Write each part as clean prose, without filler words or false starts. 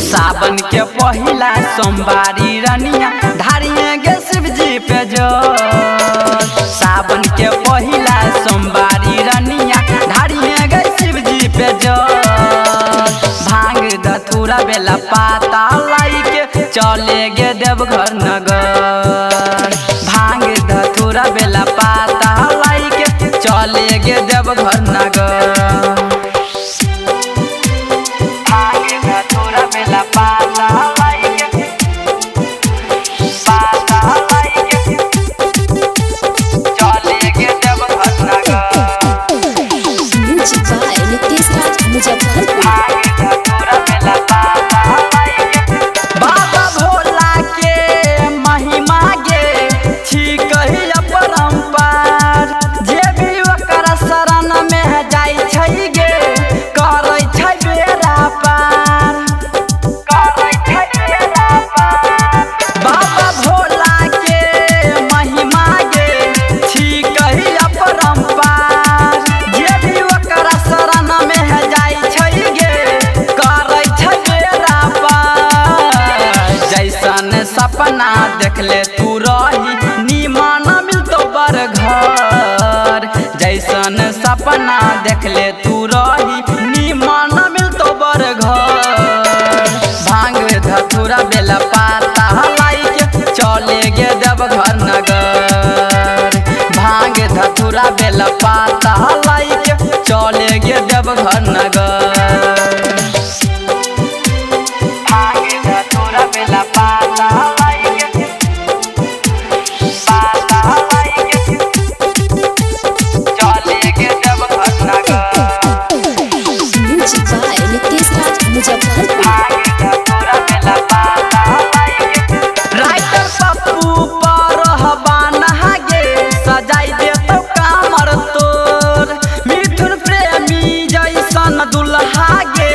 सावन के पहिला सोमवारी रनिया धारिए गे शिवजी पे जो। सावन के पहिला सोमवारी रनिया धारिए गे शिवजी पे जो। भांग धतूरा बेला पाता लाई के चले गे देवघर नगर। भांग धतूरा बेला पाता लाई के चले गे देवघर नगर। बाबा भोला के महिमा गे छी कही अपरंपार। जे भी ओकर शरण में जाई छै गे करै छै बेड़ा पार। बाबा भोला के महिमा गे छी कही अपरंपार। जे भी ओकर शरण में जाई छै गे करै छै बेड़ा पार। जैसन सपना देखले तू रही निमन मिलतो बर घर। जैसन सपना देखले तू रही निमन मिलतो बर घर। भांग धतूरा बेला पाता लाई के चले गे देवघर नगर। भांग धतूरा बेला पाता लाई के चले गे देवघर नगर। राइटर पप्पू पर हवाना गे सजाई देतो कामर तोर। मिथुन प्रेमी जैसन दुल्हा गे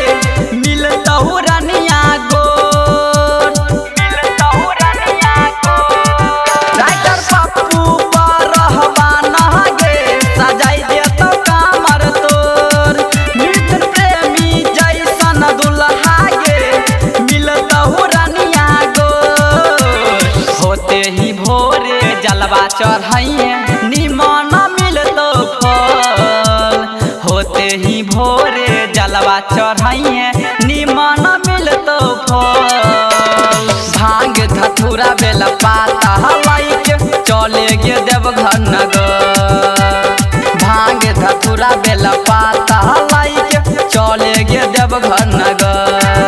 मिलतहु रनिया गोर। राइटर पप्पू पर हवाना गे सजाई देतो कामर तोर। मिथुन प्रेमी जैसन दुल्हा गे मिलतहु रनिया गोर। होते ही भोरे जलवा चढ़ाइए निमन मिलतो फल। होते ही भोरे जलवा चढ़ाइए निमन मिलतो फल। भांग धतूरा बेला पाता लाई के चले गे देवघर नगर। भांग धतूरा बेला पाता लाई के चले गे देवघर नगर।